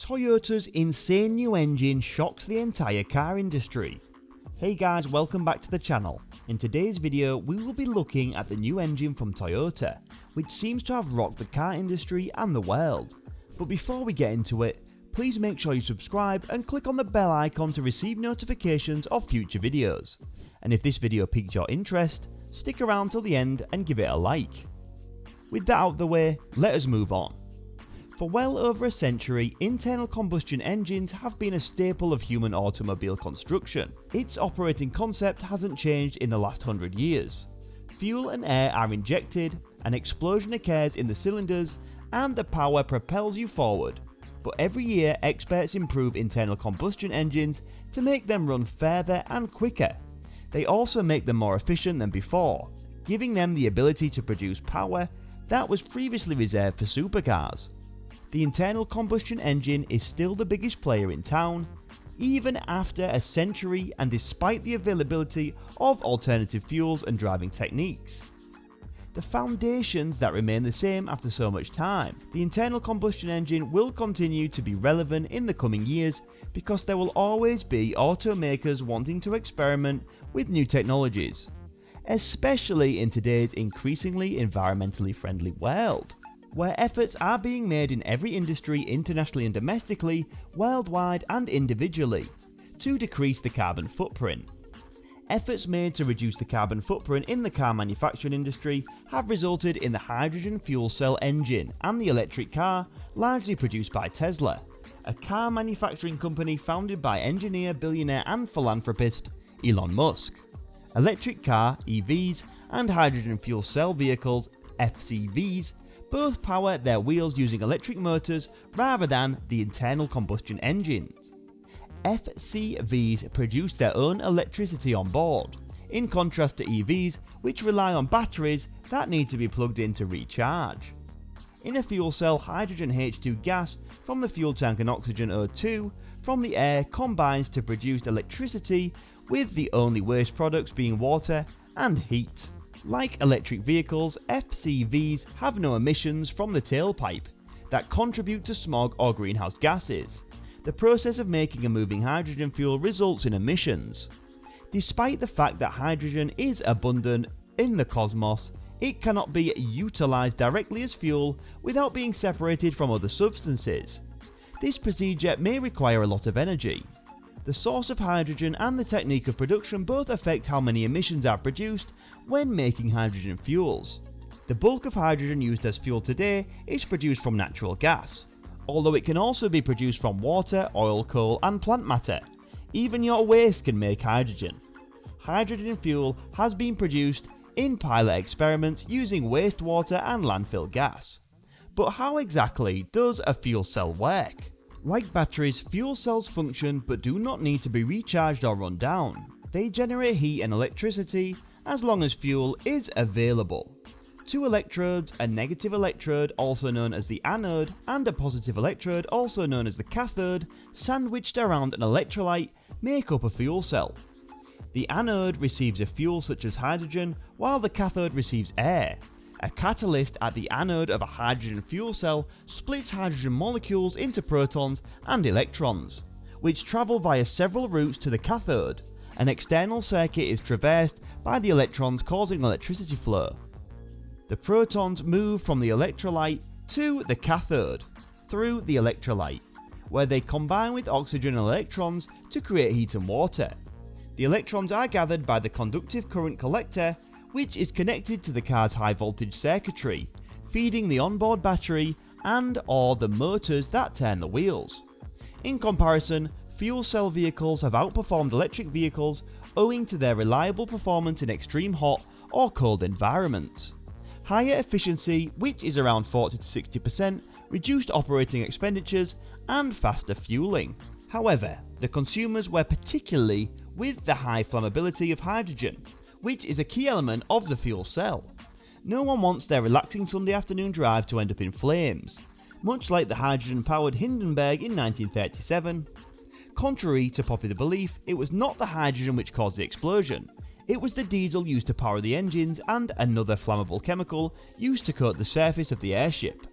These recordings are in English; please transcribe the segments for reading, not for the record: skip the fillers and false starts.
Toyota's insane new engine shocks the entire car industry. Hey guys, welcome back to the channel. In today's video we will be looking at the new engine from Toyota, which seems to have rocked the car industry and the world. But before we get into it, please make sure you subscribe and click on the bell icon to receive notifications of future videos. And if this video piqued your interest, stick around till the end and give it a like. With that out of the way, let us move on. For well over a century, internal combustion engines have been a staple of human automobile construction. Its operating concept hasn't changed in the last 100 years. Fuel and air are injected, an explosion occurs in the cylinders, and the power propels you forward. But every year, experts improve internal combustion engines to make them run further and quicker. They also make them more efficient than before, giving them the ability to produce power that was previously reserved for supercars. The internal combustion engine is still the biggest player in town, even after a century and despite the availability of alternative fuels and driving techniques. The foundations that remain the same after so much time. The internal combustion engine will continue to be relevant in the coming years because there will always be automakers wanting to experiment with new technologies, especially in today's increasingly environmentally friendly world, where efforts are being made in every industry internationally and domestically, worldwide and individually, to decrease the carbon footprint. Efforts made to reduce the carbon footprint in the car manufacturing industry have resulted in the hydrogen fuel cell engine and the electric car, largely produced by Tesla, a car manufacturing company founded by engineer, billionaire and philanthropist Elon Musk. Electric car (EVs) and hydrogen fuel cell vehicles (FCVs) both power their wheels using electric motors rather than the internal combustion engines. FCVs produce their own electricity on board, in contrast to EVs which rely on batteries that need to be plugged in to recharge. In a fuel cell, hydrogen H2 gas from the fuel tank and oxygen O2 from the air combines to produce electricity, with the only waste products being water and heat. Like electric vehicles, FCVs have no emissions from the tailpipe that contribute to smog or greenhouse gases. The process of making and moving hydrogen fuel results in emissions. Despite the fact that hydrogen is abundant in the cosmos, it cannot be utilized directly as fuel without being separated from other substances. This procedure may require a lot of energy. The source of hydrogen and the technique of production both affect how many emissions are produced when making hydrogen fuels. The bulk of hydrogen used as fuel today is produced from natural gas, although it can also be produced from water, oil, coal and plant matter. Even your waste can make hydrogen. Hydrogen fuel has been produced in pilot experiments using wastewater and landfill gas. But how exactly does a fuel cell work? Like batteries, fuel cells function but do not need to be recharged or run down. They generate heat and electricity as long as fuel is available. Two electrodes, a negative electrode also known as the anode and a positive electrode also known as the cathode, sandwiched around an electrolyte, make up a fuel cell. The anode receives a fuel such as hydrogen while the cathode receives air. A catalyst at the anode of a hydrogen fuel cell splits hydrogen molecules into protons and electrons, which travel via several routes to the cathode. An external circuit is traversed by the electrons, causing electricity flow. The protons move from the electrolyte to the cathode through the electrolyte, where they combine with oxygen and electrons to create heat and water. The electrons are gathered by the conductive current collector, which is connected to the car's high voltage circuitry, feeding the onboard battery and/or the motors that turn the wheels. In comparison, fuel cell vehicles have outperformed electric vehicles owing to their reliable performance in extreme hot or cold environments. Higher efficiency, which is around 40 to 60%, reduced operating expenditures and faster fueling. However, the consumers were particularly with the high flammability of hydrogen, which is a key element of the fuel cell. No one wants their relaxing Sunday afternoon drive to end up in flames, much like the hydrogen-powered Hindenburg in 1937. Contrary to popular belief, it was not the hydrogen which caused the explosion. It was the diesel used to power the engines and another flammable chemical used to coat the surface of the airship.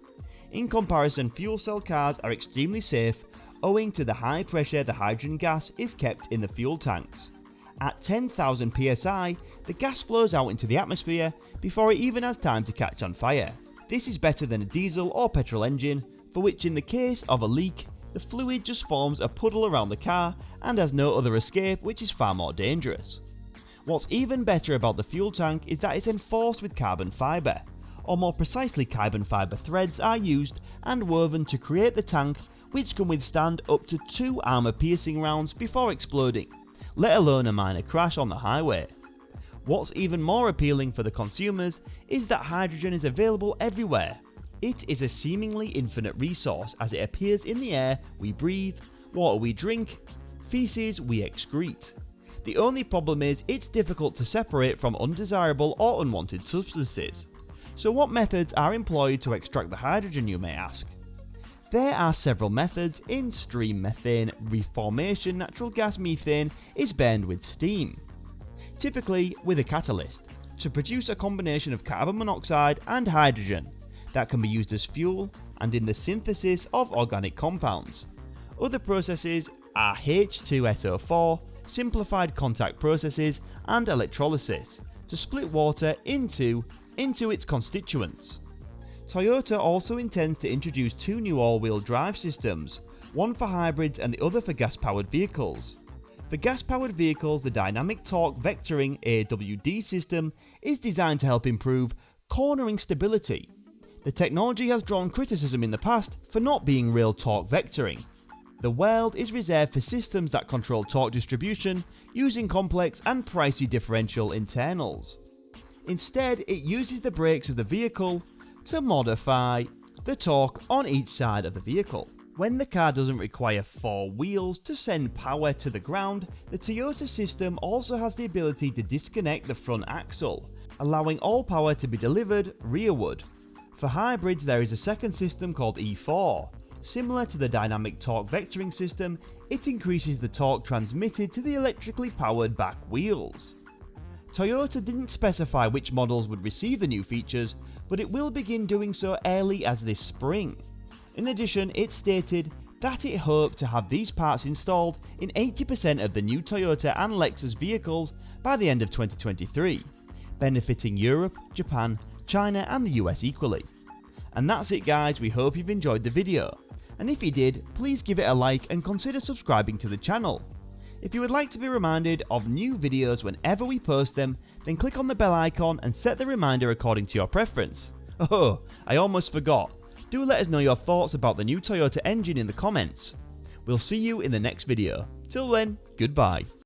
In comparison, fuel cell cars are extremely safe, owing to the high pressure the hydrogen gas is kept in the fuel tanks. At 10,000 psi, the gas flows out into the atmosphere before it even has time to catch on fire. This is better than a diesel or petrol engine, for which in the case of a leak, the fluid just forms a puddle around the car and has no other escape, which is far more dangerous. What's even better about the fuel tank is that it's enforced with carbon fibre, or more precisely carbon fibre threads are used and woven to create the tank, which can withstand up to 2 armour-piercing rounds before exploding, let alone a minor crash on the highway. What's even more appealing for the consumers is that hydrogen is available everywhere. It is a seemingly infinite resource as it appears in the air we breathe, water we drink, feces we excrete. The only problem is it's difficult to separate from undesirable or unwanted substances. So what methods are employed to extract the hydrogen, you may ask? There are several methods. In stream methane reformation, natural gas methane is burned with steam, typically with a catalyst, to produce a combination of carbon monoxide and hydrogen that can be used as fuel and in the synthesis of organic compounds. Other processes are H2SO4, simplified contact processes, and electrolysis to split water into its constituents. Toyota also intends to introduce 2 new all-wheel drive systems, one for hybrids and the other for gas-powered vehicles. For gas-powered vehicles, the dynamic torque vectoring AWD system is designed to help improve cornering stability. The technology has drawn criticism in the past for not being real torque vectoring. The world is reserved for systems that control torque distribution using complex and pricey differential internals. Instead, it uses the brakes of the vehicle to modify the torque on each side of the vehicle. When the car doesn't require 4 wheels to send power to the ground, the Toyota system also has the ability to disconnect the front axle, allowing all power to be delivered rearward. For hybrids, there is a second system called E4. Similar to the dynamic torque vectoring system, it increases the torque transmitted to the electrically powered back wheels. Toyota didn't specify which models would receive the new features, but it will begin doing so early as this spring. In addition, it stated that it hoped to have these parts installed in 80% of the new Toyota and Lexus vehicles by the end of 2023, benefiting Europe, Japan, China and the US equally. And that's it guys, we hope you've enjoyed the video, and if you did, please give it a like and consider subscribing to the channel. If you would like to be reminded of new videos whenever we post them, then click on the bell icon and set the reminder according to your preference. Oh, I almost forgot, do let us know your thoughts about the new Toyota engine in the comments. We'll see you in the next video. Till then, goodbye.